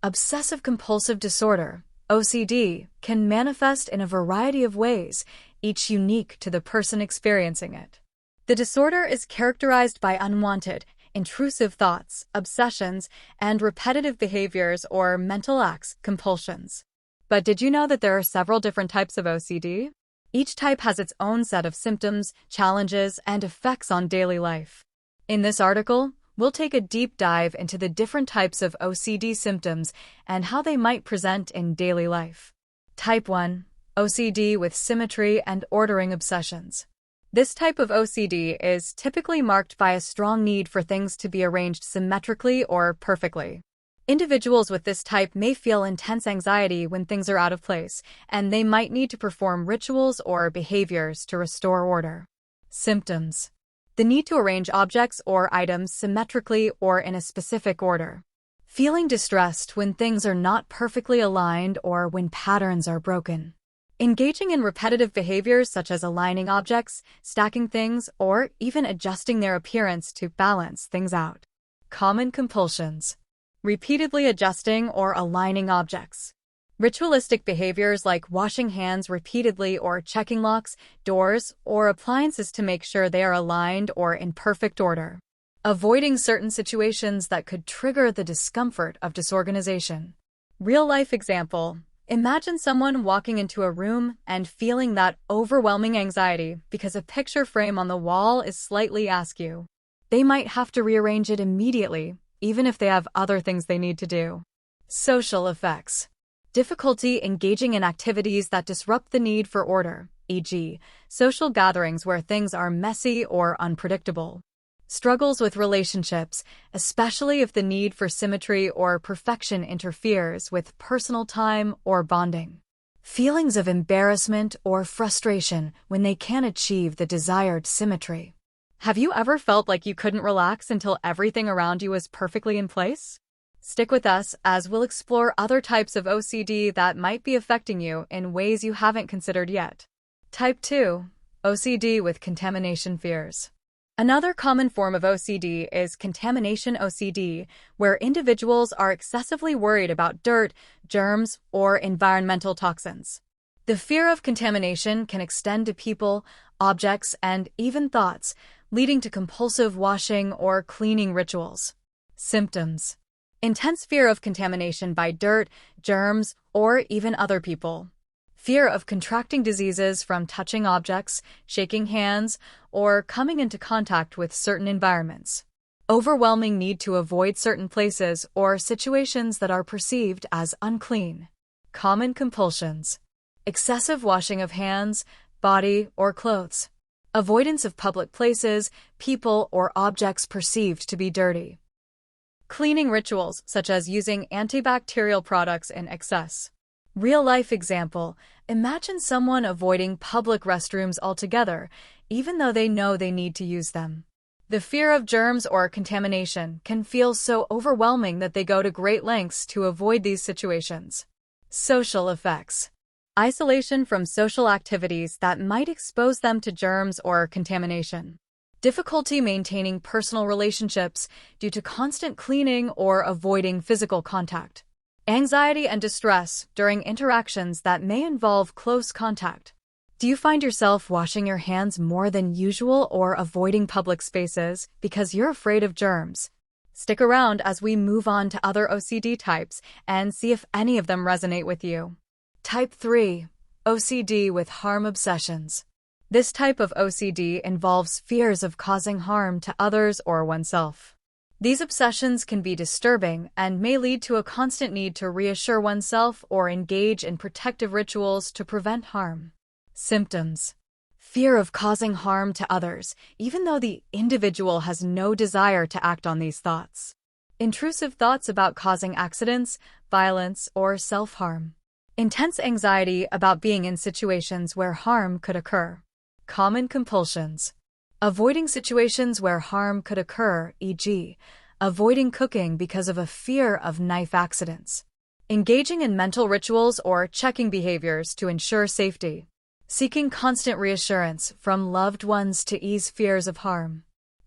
Obsessive-compulsive disorder, OCD, can manifest in a variety of ways, each unique to the person experiencing it. The disorder is characterized by unwanted, intrusive thoughts, obsessions, and repetitive behaviors or mental acts, compulsions. But did you know that there are several different types of OCD? Each type has its own set of symptoms, challenges, and effects on daily life. In this article, we'll take a deep dive into the different types of OCD symptoms and how they might present in daily life. Type 1. OCD with symmetry and ordering obsessions. This type of OCD is typically marked by a strong need for things to be arranged symmetrically or perfectly. Individuals with this type may feel intense anxiety when things are out of place, and they might need to perform rituals or behaviors to restore order. Symptoms: the need to arrange objects or items symmetrically or in a specific order. Feeling distressed when things are not perfectly aligned or when patterns are broken. Engaging in repetitive behaviors such as aligning objects, stacking things, or even adjusting their appearance to balance things out. Common compulsions: repeatedly adjusting or aligning objects. Ritualistic behaviors like washing hands repeatedly or checking locks, doors, or appliances to make sure they are aligned or in perfect order. Avoiding certain situations that could trigger the discomfort of disorganization. Real-life example: imagine someone walking into a room and feeling that overwhelming anxiety because a picture frame on the wall is slightly askew. They might have to rearrange it immediately, even if they have other things they need to do. Social effects: difficulty engaging in activities that disrupt the need for order, e.g., social gatherings where things are messy or unpredictable. Struggles with relationships, especially if the need for symmetry or perfection interferes with personal time or bonding. Feelings of embarrassment or frustration when they can't achieve the desired symmetry. Have you ever felt like you couldn't relax until everything around you was perfectly in place? Stick with us as we'll explore other types of OCD that might be affecting you in ways you haven't considered yet. Type 2. OCD with contamination fears. Another common form of OCD is contamination OCD, where individuals are excessively worried about dirt, germs, or environmental toxins. The fear of contamination can extend to people, objects, and even thoughts, leading to compulsive washing or cleaning rituals. Symptoms: intense fear of contamination by dirt, germs, or even other people. Fear of contracting diseases from touching objects, shaking hands, or coming into contact with certain environments. Overwhelming need to avoid certain places or situations that are perceived as unclean. Common compulsions: excessive washing of hands, body, or clothes. Avoidance of public places, people, or objects perceived to be dirty. Cleaning rituals, such as using antibacterial products in excess. Real-life example: imagine someone avoiding public restrooms altogether, even though they know they need to use them. The fear of germs or contamination can feel so overwhelming that they go to great lengths to avoid these situations. Social effects: isolation from social activities that might expose them to germs or contamination. Difficulty maintaining personal relationships due to constant cleaning or avoiding physical contact. Anxiety and distress during interactions that may involve close contact. Do you find yourself washing your hands more than usual or avoiding public spaces because you're afraid of germs? Stick around as we move on to other OCD types and see if any of them resonate with you. Type 3. OCD with harm obsessions. This type of OCD involves fears of causing harm to others or oneself. These obsessions can be disturbing and may lead to a constant need to reassure oneself or engage in protective rituals to prevent harm. Symptoms: fear of causing harm to others, even though the individual has no desire to act on these thoughts. Intrusive thoughts about causing accidents, violence, or self-harm. Intense anxiety about being in situations where harm could occur. Common compulsions: avoiding situations where harm could occur, e.g., avoiding cooking because of a fear of knife accidents. Engaging in mental rituals or checking behaviors to ensure safety. Seeking constant reassurance from loved ones to ease fears of harm.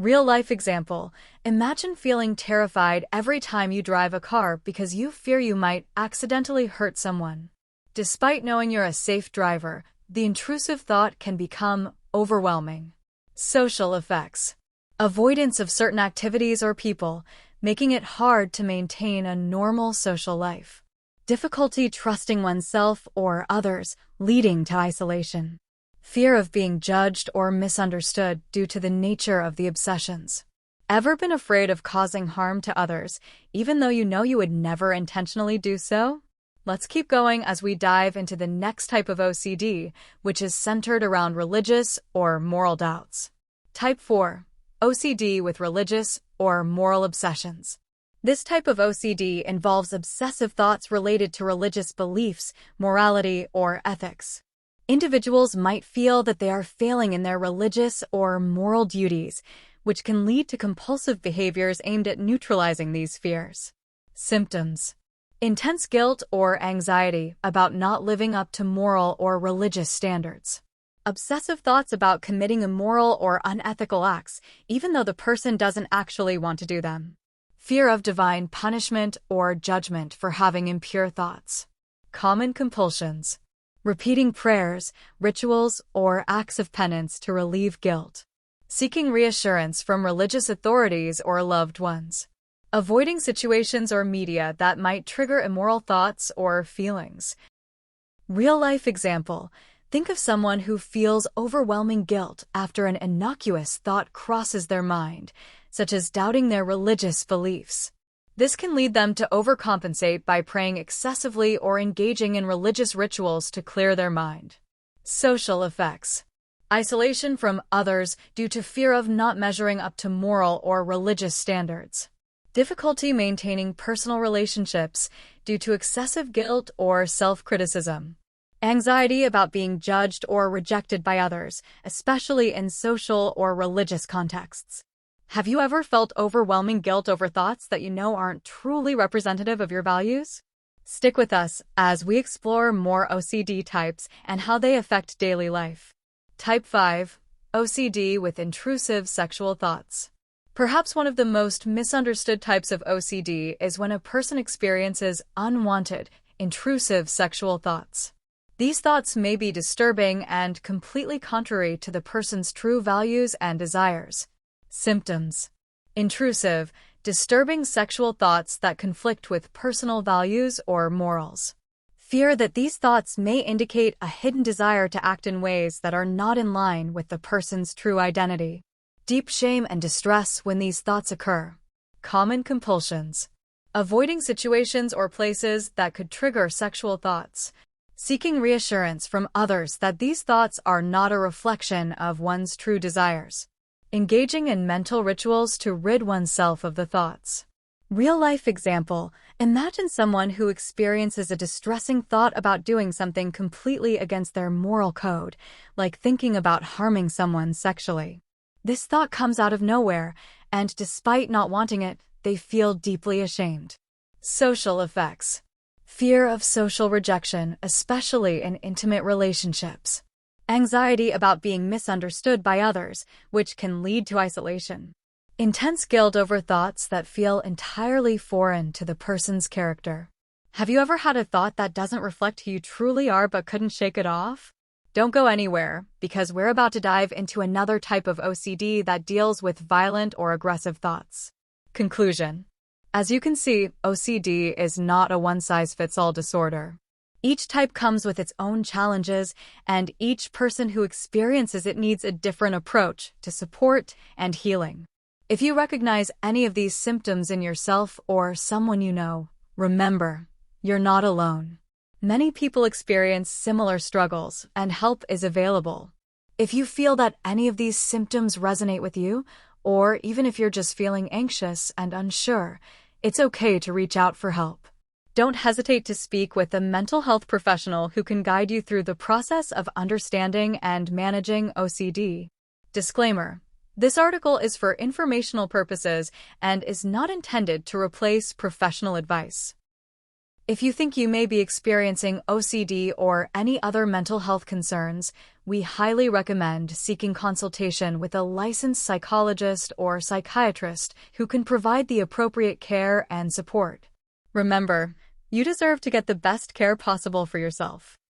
Real-life example. Imagine feeling terrified every time you drive a car because you fear you might accidentally hurt someone. Despite knowing you're a safe driver, the intrusive thought can become overwhelming. Social effects. Avoidance of certain activities or people, making it hard to maintain a normal social life. Difficulty trusting oneself or others, leading to isolation. Fear of being judged or misunderstood due to the nature of the obsessions. Ever been afraid of causing harm to others, even though you know you would never intentionally do so? Let's keep going as we dive into the next type of OCD, which is centered around religious or moral doubts. Type 4. OCD with religious or moral obsessions. This type of OCD involves obsessive thoughts related to religious beliefs, morality, or ethics. Individuals might feel that they are failing in their religious or moral duties, which can lead to compulsive behaviors aimed at neutralizing these fears. Symptoms. Intense guilt or anxiety about not living up to moral or religious standards. Obsessive thoughts about committing immoral or unethical acts, even though the person doesn't actually want to do them. Fear of divine punishment or judgment for having impure thoughts. Common compulsions. Repeating prayers, rituals, or acts of penance to relieve guilt. Seeking reassurance from religious authorities or loved ones. Avoiding situations or media that might trigger immoral thoughts or feelings. Real-life example. Think of someone who feels overwhelming guilt after an innocuous thought crosses their mind, such as doubting their religious beliefs. This can lead them to overcompensate by praying excessively or engaging in religious rituals to clear their mind. Social effects. Isolation from others due to fear of not measuring up to moral or religious standards. Difficulty maintaining personal relationships due to excessive guilt or self-criticism. Anxiety about being judged or rejected by others, especially in social or religious contexts. Have you ever felt overwhelming guilt over thoughts that you know aren't truly representative of your values? Stick with us as we explore more OCD types and how they affect daily life. Type 5. OCD with intrusive sexual thoughts. Perhaps one of the most misunderstood types of OCD is when a person experiences unwanted, intrusive sexual thoughts. These thoughts may be disturbing and completely contrary to the person's true values and desires. Symptoms. Intrusive, disturbing sexual thoughts that conflict with personal values or morals. Fear that these thoughts may indicate a hidden desire to act in ways that are not in line with the person's true identity. Deep shame and distress when these thoughts occur. Common compulsions. Avoiding situations or places that could trigger sexual thoughts. Seeking reassurance from others that these thoughts are not a reflection of one's true desires. Engaging in mental rituals to rid oneself of the thoughts. Real-life example. Imagine someone who experiences a distressing thought about doing something completely against their moral code, like thinking about harming someone sexually. This thought comes out of nowhere, and despite not wanting it, they feel deeply ashamed. Social effects. Fear of social rejection, especially in intimate relationships. Anxiety about being misunderstood by others, which can lead to isolation. Intense guilt over thoughts that feel entirely foreign to the person's character. Have you ever had a thought that doesn't reflect who you truly are but couldn't shake it off? Don't go anywhere, because we're about to dive into another type of OCD that deals with violent or aggressive thoughts. Conclusion. As you can see, OCD is not a one-size-fits-all disorder. Each type comes with its own challenges, and each person who experiences it needs a different approach to support and healing. If you recognize any of these symptoms in yourself or someone you know, remember, you're not alone. Many people experience similar struggles, and help is available. If you feel that any of these symptoms resonate with you, or even if you're just feeling anxious and unsure, it's okay to reach out for help. Don't hesitate to speak with a mental health professional who can guide you through the process of understanding and managing OCD. Disclaimer: this article is for informational purposes and is not intended to replace professional advice. If you think you may be experiencing OCD or any other mental health concerns, we highly recommend seeking consultation with a licensed psychologist or psychiatrist who can provide the appropriate care and support. Remember, you deserve to get the best care possible for yourself.